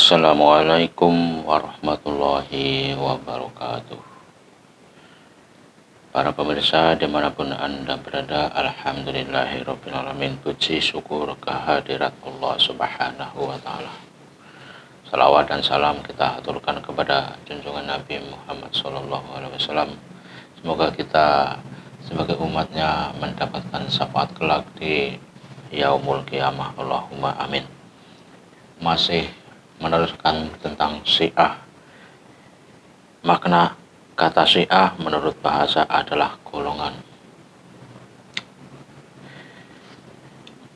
Assalamualaikum warahmatullahi wabarakatuh. Para pemirsa dimanapun Anda berada, alhamdulillahirrabbilalamin, puji syukur kehadirat Allah subhanahu wa ta'ala. Salawat dan salam kita aturkan kepada junjungan Nabi Muhammad SAW. Semoga kita sebagai umatnya mendapatkan syafaat kelak di yaumul qiyamah. Allahumma amin. Masih meneruskan tentang Syiah. Makna kata Syiah menurut bahasa adalah golongan.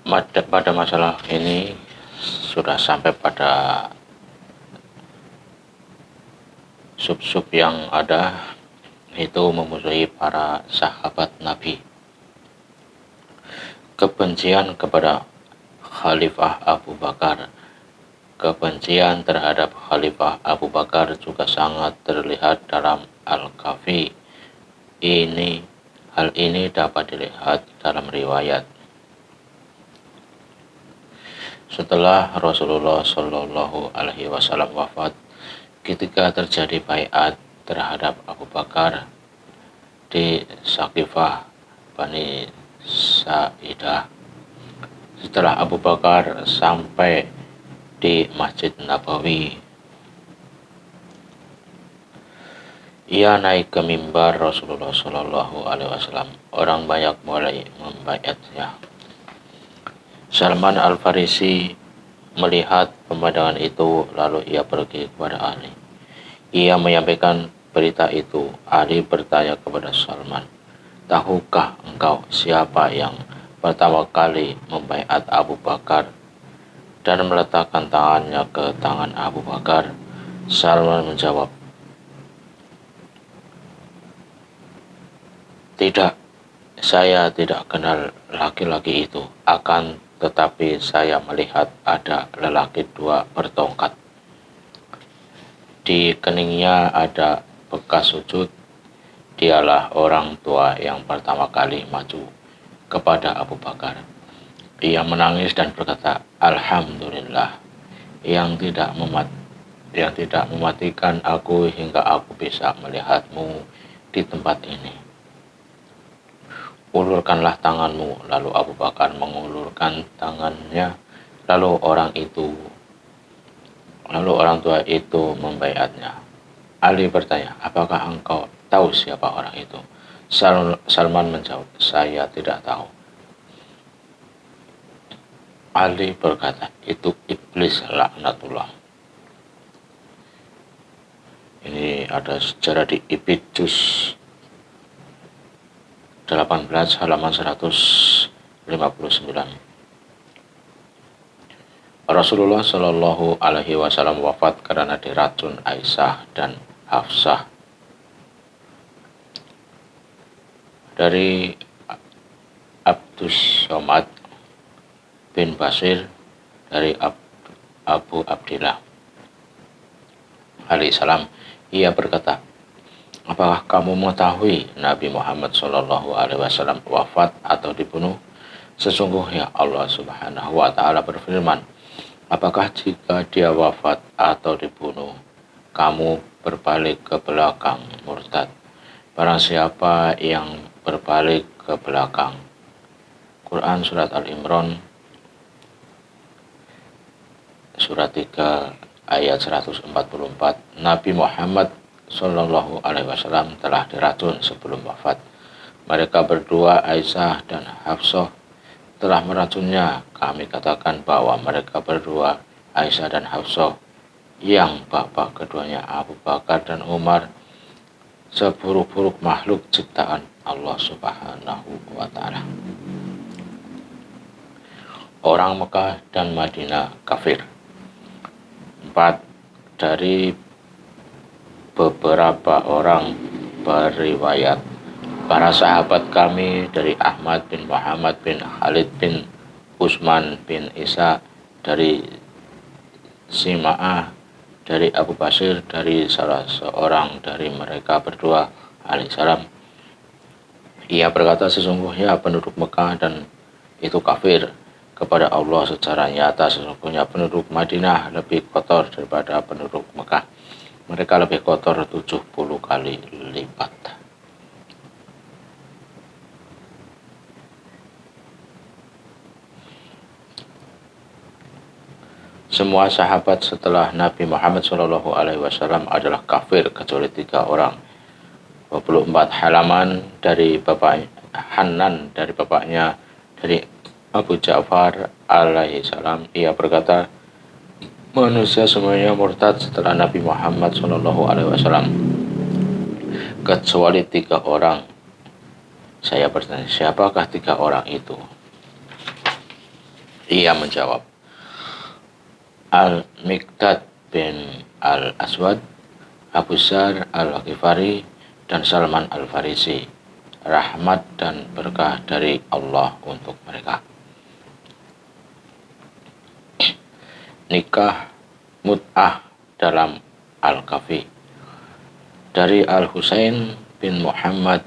Pada masalah ini sudah sampai pada sub-sub yang ada, itu memusuhi para sahabat Nabi. Kebencian kepada Khalifah Abu Bakar. Kebencian terhadap Khalifah Abu Bakar juga sangat terlihat dalam Al-Kafi. Hal ini dapat dilihat dalam riwayat. Setelah Rasulullah Shallallahu Alaihi Wasallam wafat, ketika terjadi baiat terhadap Abu Bakar di Saqifah Bani Sa'idah, setelah Abu Bakar sampai di Masjid Nabawi, ia naik ke mimbar Rasulullah Shallallahu Alaihi Wasallam. Orang banyak mulai membaiatnya. Salman Al-Farisi melihat pemandangan itu, lalu ia pergi kepada Ali. Ia menyampaikan berita itu. Ali bertanya kepada Salman, "Tahukah engkau siapa yang pertama kali membaiat Abu Bakar dan meletakkan tangannya ke tangan Abu Bakar?" Salman menjawab, "Tidak, saya tidak kenal laki-laki itu. Akan tetapi saya melihat ada lelaki dua bertongkat. Di keningnya ada bekas sujud. Dialah orang tua yang pertama kali maju kepada Abu Bakar. Ia menangis dan berkata, 'Alhamdulillah yang tidak mematikan aku hingga aku bisa melihatmu di tempat ini. Ulurkanlah tanganmu.' Lalu Abu Bakar mengulurkan tangannya. Lalu orang tua itu membaiatnya. Ali bertanya, 'Apakah engkau tahu siapa orang itu?' Salman menjawab, 'Saya tidak tahu.' Ali berkata, 'Itu iblis laknatullah.' Ini ada sejarah di Ibidus 18 halaman 159. Rasulullah Shallallahu Alaihi Wasallam wafat karena diracun Aisyah dan Hafsah. Dari Abdus Somad bin Basir dari Abu Abdillah alaihissalam, ia berkata, 'Apakah kamu mengetahui Nabi Muhammad Shallallahu Alaihi Wasallam wafat atau dibunuh? Sesungguhnya Allah Subhanahu Wa Taala berfirman, apakah jika dia wafat atau dibunuh, kamu berbalik ke belakang murtad? Barang siapa yang berbalik ke belakang.' Quran Surat Al-Imran Surat 3 ayat 144. Nabi Muhammad Sallallahu Alaihi Wasallam telah diracun sebelum wafat. Mereka berdua, Aisyah dan Hafsah, telah meracunnya. Kami katakan bahwa mereka berdua, Aisyah dan Hafsah, yang bapak keduanya Abu Bakar dan Umar, seburuk-buruk makhluk ciptaan Allah Subhanahu wa Ta'ala. Orang Mekah dan Madinah kafir. 4. Dari beberapa orang beriwayat, para sahabat kami dari Ahmad bin Muhammad bin Khalid bin Utsman bin Isa, dari Sima'ah, dari Abu Basir, dari salah seorang dari mereka berdua alaihissalam. Ia berkata, sesungguhnya penduduk Mekah dan itu kafir kepada Allah secara nyata. Sesungguhnya penduduk Madinah lebih kotor daripada penduduk Mekah. Mereka lebih kotor 70 kali lipat. Semua sahabat setelah Nabi Muhammad SAW adalah kafir kecuali 3 orang. 24 halaman dari bapak Hanan dari bapaknya dari Abu Ja'far alaihi salam, ia berkata, manusia semuanya murtad setelah Nabi Muhammad SAW kecuali 3 orang. Saya bertanya, siapakah 3 orang itu? Ia menjawab, Al-Miqdad bin Al-Aswad, Abu Zar Al-Ghifari, dan Salman Al-Farisi. Rahmat dan berkah dari Allah untuk mereka. Nikah mut'ah dalam Al-Kafi. Dari Al-Husain bin Muhammad,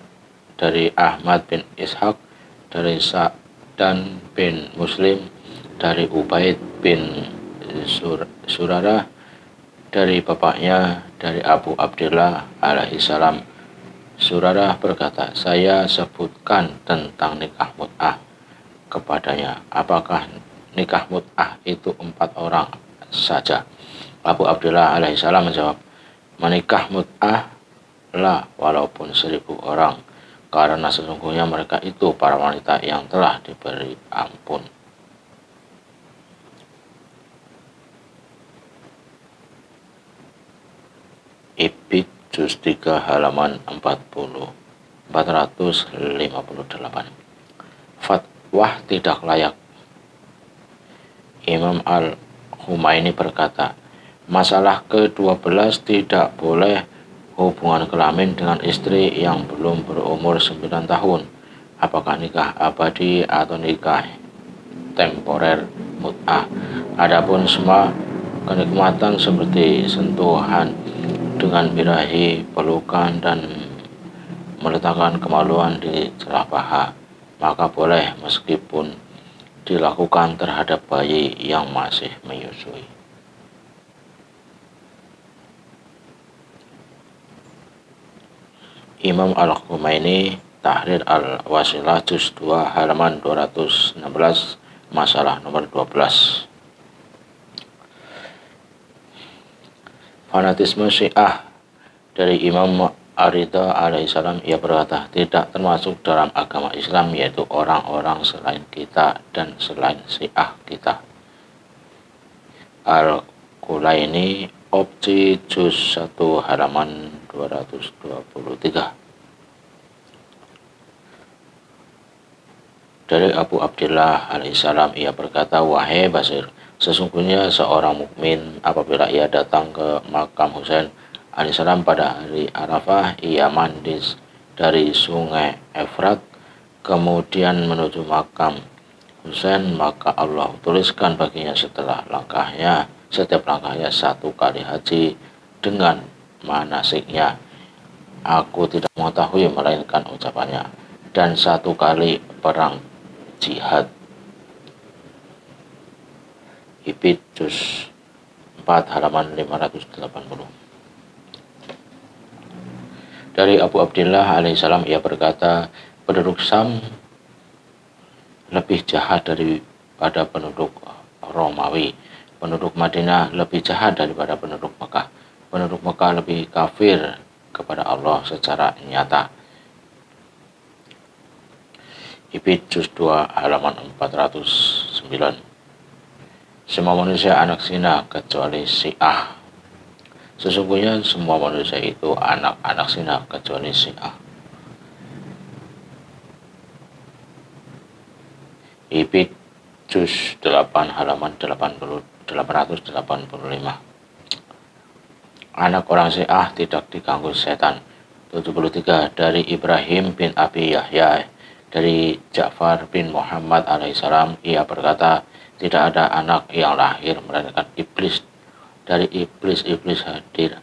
dari Ahmad bin Ishaq, dari Sa'dan bin Muslim, dari Ubaid bin Surarah, dari bapaknya, dari Abu Abdillah alaihi salam. Surarah berkata, saya sebutkan tentang nikah mut'ah kepadanya. Apakah nikah mut'ah itu 4 orang saja? Abu Abdillah alaihi salam menjawab, menikah mut'ah lah walaupun 1000 orang, karena sesungguhnya mereka itu para wanita yang telah diberi ampun. Ibid juz 3 halaman 458. Fatwa tidak layak. Imam Al-Humaini berkata, masalah ke-12 tidak boleh hubungan kelamin dengan istri yang belum berumur 9 tahun. Apakah nikah abadi atau nikah temporer mut'ah? Adapun semua kenikmatan seperti sentuhan dengan birahi, pelukan, dan meletakkan kemaluan di celah paha, maka boleh meskipun dilakukan terhadap bayi yang masih menyusui. Imam Al-Humaini, Tahrir Al-Wasilah juz 2 halaman 216, masalah nomor 12. Fanatisme Syiah. Dari Imam Ar-Ridha alaihissalam, ia berkata, tidak termasuk dalam agama Islam, yaitu orang-orang selain kita dan selain Syiah kita. Al-Kulaini, Opsi juz 1 halaman 223. Dari Abu Abdillah alaihissalam, ia berkata, wahai Basir, sesungguhnya seorang mukmin apabila ia datang ke makam Husain alaihissalam pada hari Arafah, ia mandi dari sungai Efrat, kemudian menuju makam Husain, maka Allah tuliskan baginya setiap langkahnya 1 kali haji dengan manasiknya. Aku tidak mengetahui melainkan ucapannya, dan 1 kali perang jihad. Ibid juz 4 halaman 580. Dari Abu Abdillah alaihissalam, ia berkata, penduduk Sam lebih jahat daripada penduduk Romawi. Penduduk Madinah lebih jahat daripada penduduk Mekah. Penduduk Mekah lebih kafir kepada Allah secara nyata. Ibid juz 2 halaman 409. Semua manusia anak zina kecuali Syiah. Sesungguhnya semua manusia itu anak-anak zina kecuali Syiah. Ibid juz 8 halaman 885. Anak orang Syiah tidak diganggu setan. 73. Dari Ibrahim bin Abi Yahya, dari Ja'far bin Muhammad alaihissalam, ia berkata, tidak ada anak yang lahir melainkan iblis. Dari iblis hadir.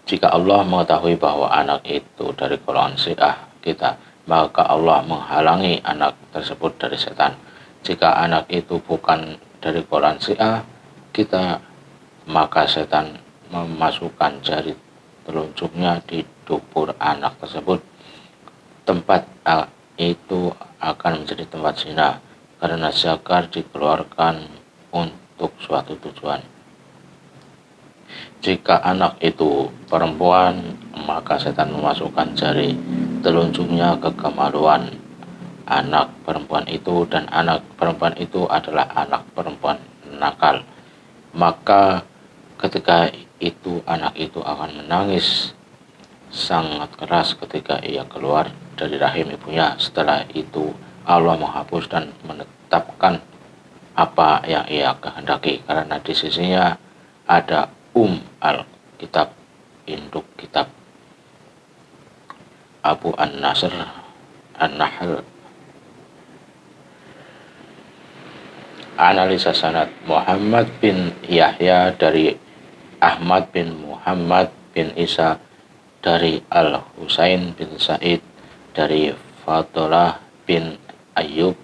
Jika Allah mengetahui bahwa anak itu dari golongan Syiah kita, maka Allah menghalangi anak tersebut dari setan. Jika anak itu bukan dari golongan si A, maka setan memasukkan jari telunjuknya di dubur anak tersebut. Tempat itu akan menjadi tempat zina karena zakar dikeluarkan untuk suatu tujuan. Jika anak itu perempuan, maka setan memasukkan jari telunjuknya ke kemaluan anak perempuan itu, dan anak perempuan itu adalah anak perempuan nakal. Maka ketika itu anak itu akan menangis sangat keras ketika ia keluar dari rahim ibunya. Setelah itu Allah menghapus dan menetapkan apa yang ia kehendaki, karena di sisinya ada al-kitab, induk kitab. Abu An-Nasr An-Nahl. Analisa sanad: Muhammad bin Yahya dari Ahmad bin Muhammad bin Isa dari Al-Husain bin Said dari Fadlah bin Ayyub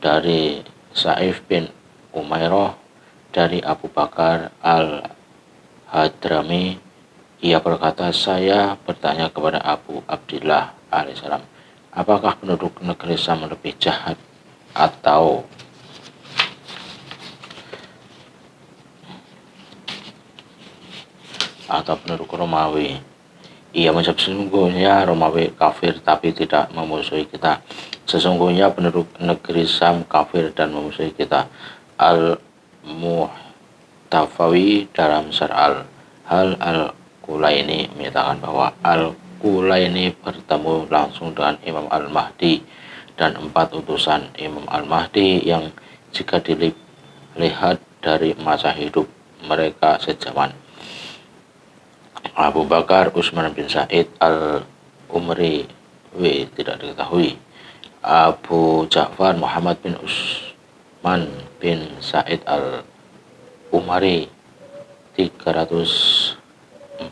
dari Sa'if bin Umairah dari Abu Bakar Al-Hadrami. Ia berkata, saya bertanya kepada Abu Abdillah alaihissalam, apakah penduduk negeri Syam lebih jahat atau penduduk Romawi? Ia menjawab, sesungguhnya Romawi kafir tapi tidak memusuhi kita. Sesungguhnya penduduk negeri Syam kafir dan memusuhi kita. Al-Muhtafawi dalam Syar Al-Hal Al-Kulaini menyatakan bahwa Al-Kulaini bertemu langsung dengan Imam Al-Mahdi dan 4 utusan Imam Al-Mahdi yang jika dilihat dari masa hidup mereka sejaman. Abu Bakar Utsman bin Said Al-Umri tidak diketahui. Abu Ja'far Muhammad bin Utsman bin Said Al-Umari 304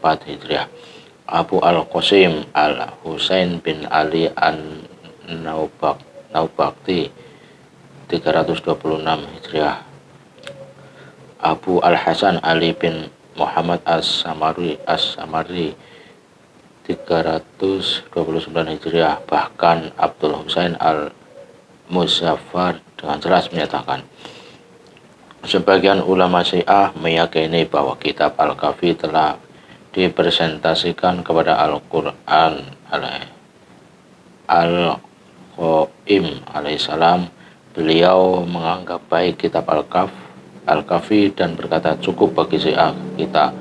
Hijriah. Abu Al-Qasim Al-Husain bin Ali An-Naubakti 326 Hijriah. Abu Al-Hasan Ali bin Muhammad As-Samari 329 Hijriah. Bahkan Abdul Husain Al-Muzaffar dengan jelas menyatakan, sebagian ulama Syiah meyakini bahwa kitab Al-Kafi telah dipresentasikan kepada Al-Quran. Al-Qaim alaihissalam, beliau menganggap baik kitab Al-Kafi dan berkata, cukup bagi Syiah kita.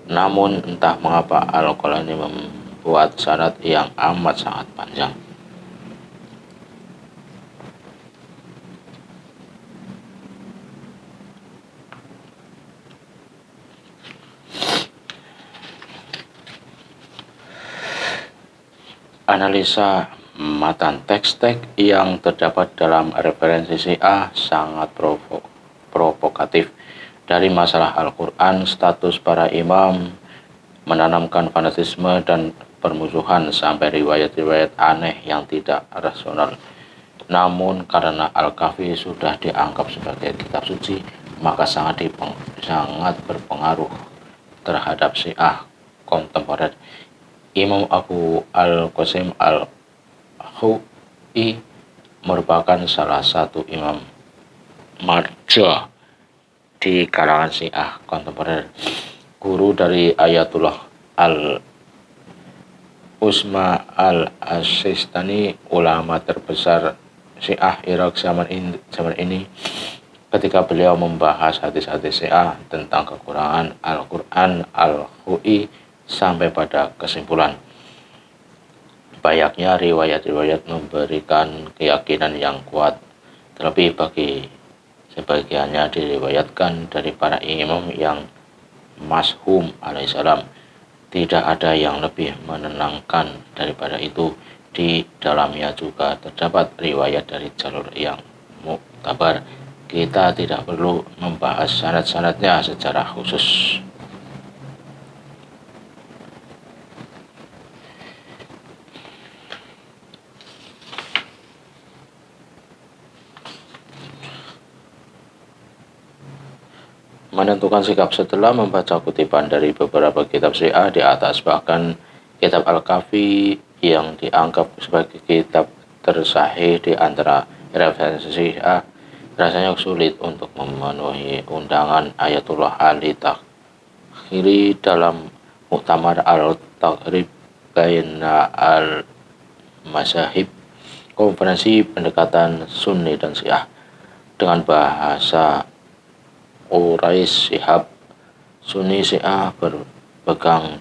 Namun entah mengapa Al-Qalani membuat syarat yang amat sangat panjang. Analisa matan teks-teks yang terdapat dalam referensi Syiah sangat provokatif. Dari masalah Al-Quran, status para imam, menanamkan fanatisme dan permusuhan, sampai riwayat-riwayat aneh yang tidak rasional. Namun karena Al-Kafi sudah dianggap sebagai kitab suci, maka sangat berpengaruh terhadap Syiah kontemporer. Imam Abu Al-Qasim Al-Khu'i merupakan salah satu imam marja di kalangan Syiah kontemporer, guru dari Ayatullah Al-Uzma Al-Sistani, ulama terbesar Syiah Irak zaman ini. Ketika beliau membahas hadis-hadis Syiah tentang kekurangan Al-Quran, Al-Khu'i sampai pada kesimpulan, banyaknya riwayat-riwayat memberikan keyakinan yang kuat, terlebih bagi sebagiannya diriwayatkan dari para imam yang mashum alaihissalam. Tidak ada yang lebih menenangkan daripada itu. Di dalamnya juga terdapat riwayat dari jalur yang muktabar. Kita tidak perlu membahas sanad-sanadnya secara khusus. menentukan sikap setelah membaca kutipan dari beberapa kitab Syiah di atas. Bahkan kitab Al-Kafi yang dianggap sebagai kitab tersahih di antara referensi Syiah rasanya sulit untuk memenuhi undangan Ayatullah Ali Takhiri dalam Muktamar Al-Taqrib Baina Al-Mazahib, konferensi pendekatan Sunni dan Syiah dengan bahasa Quraisy Shihab. Sunni Syiah bergandeng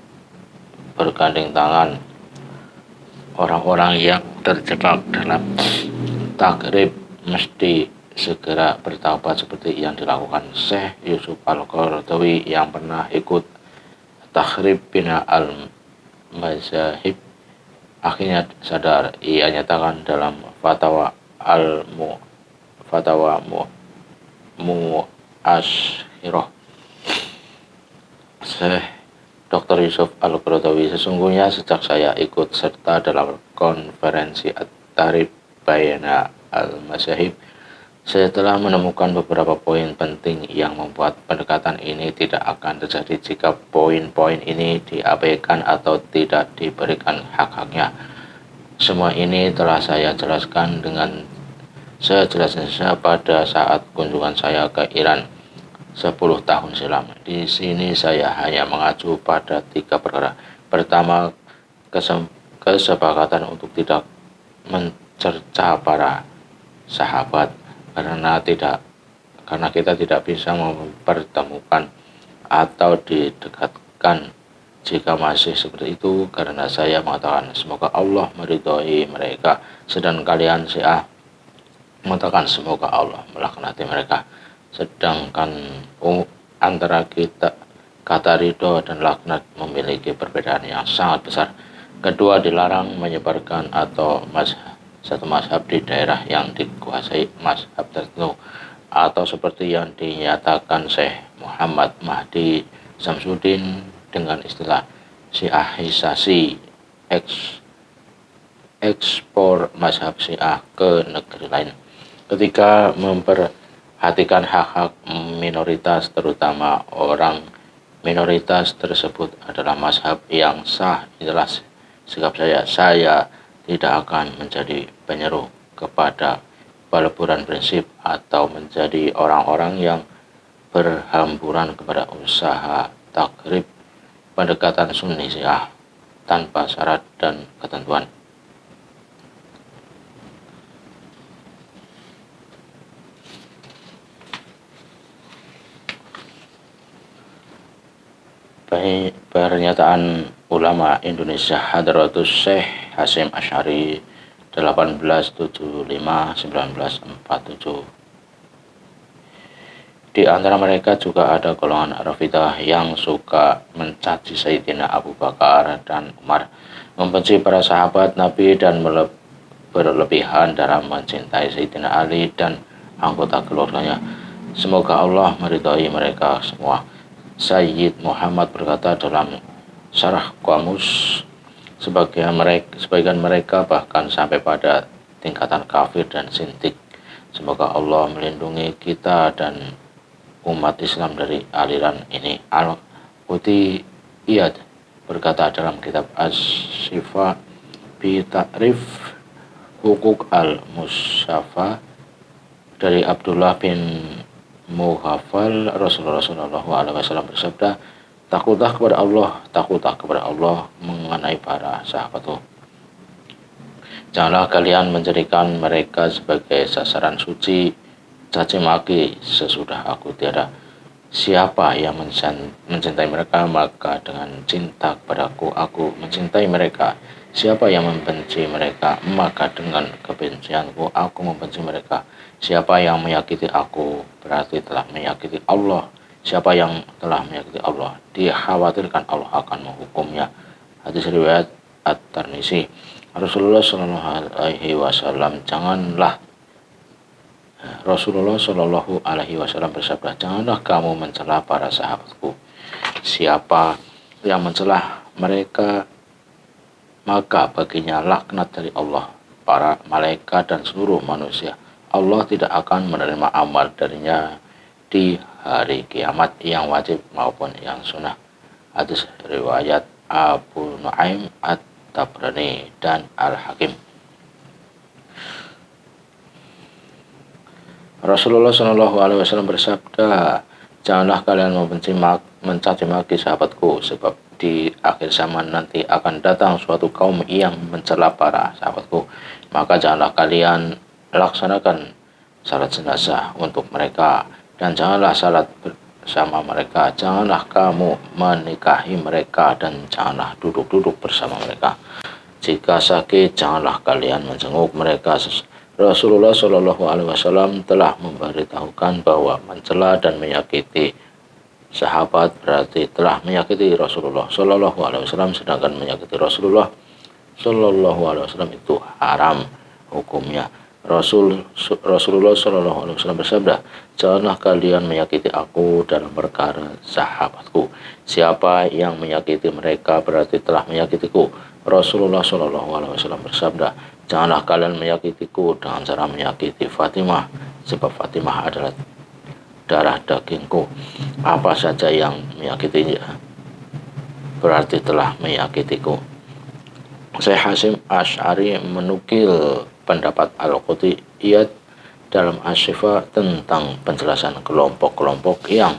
tangan. Orang-orang yang terjebak dalam takrib mesti segera bertaubat seperti yang dilakukan Syekh Yusuf Al-Qaradawi yang pernah ikut takhrib bina al-mazahib. Akhirnya sadar, ia nyatakan dalam fatwa Mu'asyirah Syekh Dr. Yusuf Al-Qaradawi, sesungguhnya sejak saya ikut serta dalam konferensi At-Tarib Bayana Al-Mazahib, saya telah menemukan beberapa poin penting yang membuat pendekatan ini tidak akan terjadi jika poin-poin ini diabaikan atau tidak diberikan hak-haknya. Semua ini telah saya jelaskan dengan sejelas-jelasnya pada saat kunjungan saya ke Iran 10 tahun silam. Di sini saya hanya mengacu pada 3 perkara. Pertama, kesepakatan untuk tidak mencerca para sahabat karena kita tidak bisa mempertemukan atau didekatkan jika masih seperti itu, karena saya mengatakan semoga Allah meridhoi mereka, sedang kalian Syiah mengatakan semoga Allah melaknati mereka. Sedangkan antara kita kata ridho dan laknat memiliki perbedaan yang sangat besar. Kedua, dilarang menyebarkan atau satu mazhab di daerah yang dikuasai mazhab tertentu, atau seperti yang dinyatakan Syekh Muhammad Mahdi Samsudin dengan istilah Syiahisasi, ekspor mazhab Syiah ke negeri lain. Ketika memperhatikan hak-hak minoritas, terutama orang minoritas tersebut adalah mazhab yang sah, itulah sikap saya tidak akan menjadi penyeru kepada peleburan prinsip atau menjadi orang-orang yang berhamburan kepada usaha takrib pendekatan Sunni Syiah tanpa syarat dan ketentuan. Pernyataan ulama Indonesia Hadratus Syekh Hasyim Asy'ari 1875-1947. Di antara mereka juga ada golongan Rafidah yang suka mencaci Sayyidina Abu Bakar dan Umar, membenci para sahabat Nabi dan berlebihan dalam mencintai Sayyidina Ali dan anggota keluarganya. Semoga Allah meridhai mereka semua. Sayyid Muhammad berkata dalam Syarah Qamus, sebagian mereka bahkan sampai pada tingkatan kafir dan sintik. Semoga Allah melindungi kita dan umat Islam dari aliran ini. Al-Qutiyad berkata dalam kitab As-Syifa bi Ta'rif Hukuk Al-Musyafa dari Abdullah bin Mughafal, Rasulullah SAW bersabda, takutlah kepada Allah mengenai para sahabatku. Janganlah kalian menjadikan mereka sebagai sasaran suci caci maki sesudah aku tiada. Siapa yang mencintai mereka, maka dengan cinta kepadaku aku mencintai mereka. Siapa yang membenci mereka, maka dengan kebencianku aku membenci mereka. Siapa yang menyakiti aku berarti telah menyakiti Allah. Siapa yang telah menyakiti Allah, dikhawatirkan Allah akan menghukumnya. Hadis riwayat At-Tirmizi. Rasulullah Shallallahu Alaihi Wasallam bersabda, janganlah kamu mencela para sahabatku. Siapa yang mencela mereka, maka baginya laknat dari Allah, para malaikat dan seluruh manusia. Allah tidak akan menerima amal darinya di hari kiamat yang wajib maupun yang sunnah. Hadis riwayat Abu Nuaim At-Tabrani dan Al-Hakim. Rasulullah Shallallahu Alaihi Wasallam bersabda, janganlah kalian mencaci maki sahabatku, sebab di akhir zaman nanti akan datang suatu kaum yang mencela para sahabatku. Maka janganlah kalian laksanakan salat jenazah untuk mereka, dan janganlah salat bersama mereka. Janganlah kamu menikahi mereka, dan janganlah duduk-duduk bersama mereka. Jika sakit, janganlah kalian menjenguk mereka. Rasulullah Shallallahu Alaihi Wasallam telah memberitahukan bahwa mencela dan menyakiti sahabat berarti telah menyakiti Rasulullah Shallallahu Alaihi Wasallam, sedangkan menyakiti Rasulullah Shallallahu Alaihi Wasallam itu haram hukumnya. Rasulullah Shallallahu Alaihi Wasallam bersabda, janganlah kalian menyakiti aku dalam perkara sahabatku. Siapa yang menyakiti mereka berarti telah menyakitiku. Rasulullah Shallallahu Alaihi Wasallam bersabda, janganlah kalian menyakitiku dengan cara menyakiti Fatimah, sebab Fatimah adalah darah dagingku. Apa saja yang menyakitinya berarti telah menyakitiku. Syekh Hasyim Asy'ari menukil pendapat Al-Qutiyat dalam Asy-Syifa tentang penjelasan kelompok-kelompok yang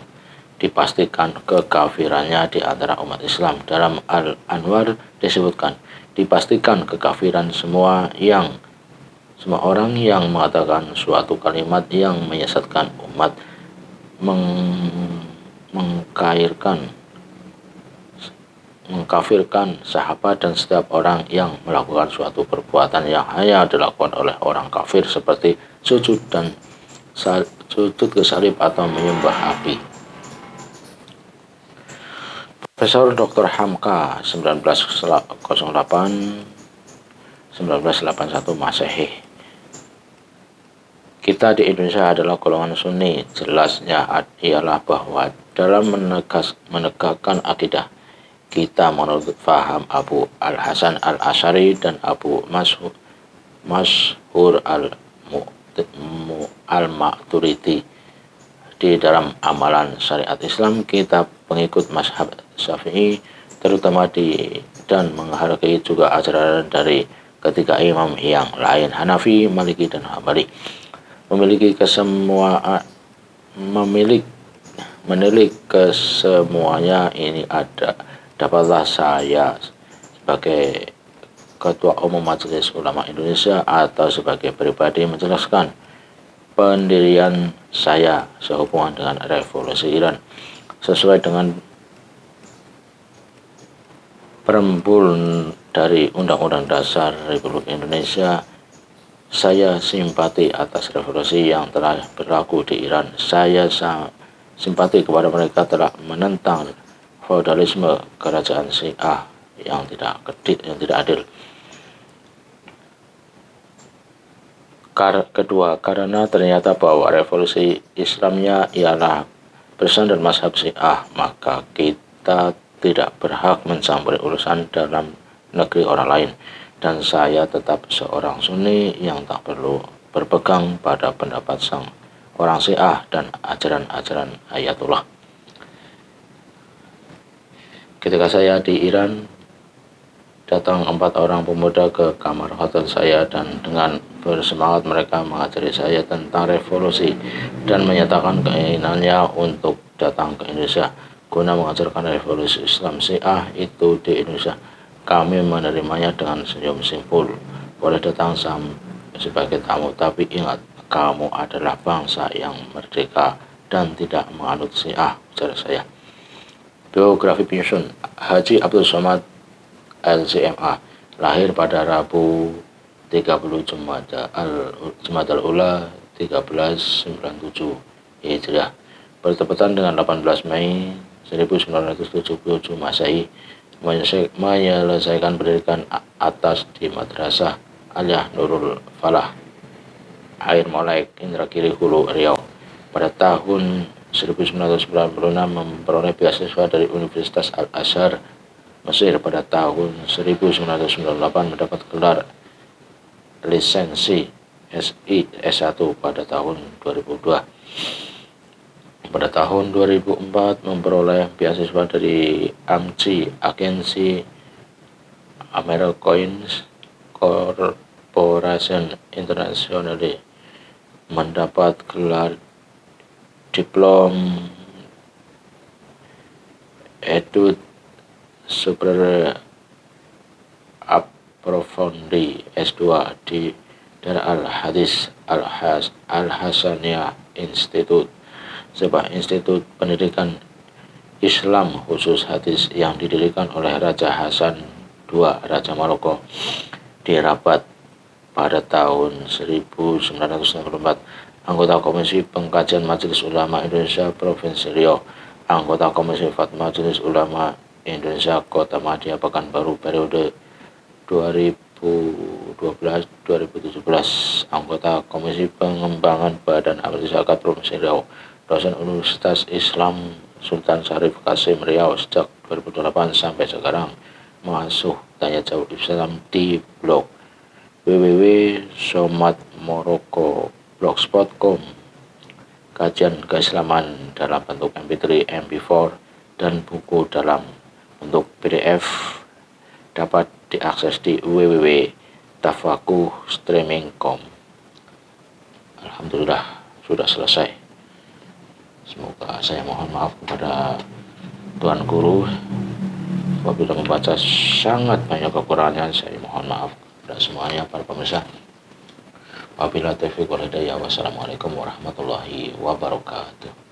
dipastikan kekafirannya di antara umat Islam. Dalam Al-Anwar disebutkan, dipastikan kekafiran semua orang yang mengatakan suatu kalimat yang menyesatkan umat, mengkafirkan sahabat, dan setiap orang yang melakukan suatu perbuatan yang hanya dilakukan oleh orang kafir seperti sujud ke salib atau menyembah api. Profesor Dr. Hamka 1981 Masehi. Kita di Indonesia adalah golongan Sunni. Jelasnya ialah bahwa dalam menegakkan akidah kita menurut faham Abu Al-Hasan Al-Asy'ari dan Abu Mashhur Al-Maturidi. Di dalam amalan syariat Islam, kita pengikut mazhab Syafi'i terutama dan menghargai juga ajaran dari ketiga imam yang lain, Hanafi, Maliki, dan Hambali. Menilik kesemuanya ini dapatlah saya sebagai Ketua Umum Majelis Ulama Indonesia atau sebagai pribadi menjelaskan pendirian saya sehubungan dengan revolusi Iran sesuai dengan perembul dari Undang-Undang Dasar Republik Indonesia. Saya simpati atas revolusi yang telah berlaku di Iran. Saya simpati kepada mereka telah menentang feodalisme kerajaan Syiah yang tidak adil. Kedua, karena ternyata bahwa revolusi Islamnya ialah bersandar mazhab Syiah, maka kita tidak berhak mencampuri urusan dalam negeri orang lain. Dan saya tetap seorang Sunni yang tak perlu berpegang pada pendapat sang orang Syiah dan ajaran-ajaran Ayatullah. Ketika saya di Iran, datang 4 orang pemuda ke kamar hotel saya dan dengan bersemangat mereka mengajari saya tentang revolusi dan menyatakan keinginannya untuk datang ke Indonesia guna mengajarkan revolusi Islam Syiah itu di Indonesia. Kami menerimanya dengan senyum simpul. Boleh datang sebagai tamu, tapi ingat, kamu adalah bangsa yang merdeka dan tidak menganut Syiah, ujar saya. Biografi penyusun Haji Abdul Somad LCMA, lahir pada Rabu 30 Jumadal Ula 1397 Hijriah, bertepatan dengan 18 Mei 1977 Masehi, menyelesaikan pendidikan atas di Madrasah Aliyah Nurul Falah, Air Molaik, Indragiri Hulu, Riau. Pada tahun 1996 memperoleh beasiswa dari Universitas Al-Azhar Mesir. Pada tahun 1998 mendapat gelar lisensi S1 pada tahun 2002. Pada tahun 2004 memperoleh beasiswa dari AMCI, Agensi Americoins Corporation Internationale, mendapat gelar Diplom Etudes Supérieures Approfondies S2 di Dar al-Hadis Al-Hasaniyah Institute, sebuah institut pendidikan Islam khusus hadis yang didirikan oleh Raja Hasan II, Raja Maroko, di Rabat pada tahun 1964. Anggota Komisi Pengkajian Majelis Ulama Indonesia Provinsi Riau, anggota Komisi Fatwa Majelis Ulama Indonesia Kota Madya Pekanbaru periode 2012-2017, anggota Komisi Pengembangan Badan Amil Zakat Provinsi Riau, dosen Universitas Islam Sultan Syarif Kasim Riau sejak 2008 sampai sekarang, mengasuh tanya jawab Islam di blog www.somatmoroko.blogspot.com, kajian keislaman dalam bentuk MP3, MP4, dan buku dalam bentuk PDF dapat diakses di www.tafakuhstreaming.com. Alhamdulillah sudah selesai. Semoga saya mohon maaf kepada Tuan Guru apabila membaca sangat banyak kekurangannya. Saya mohon maaf kepada semuanya para pemirsa. Wabillahi taufiq wal hidayah. Wassalamualaikum warahmatullahi wabarakatuh.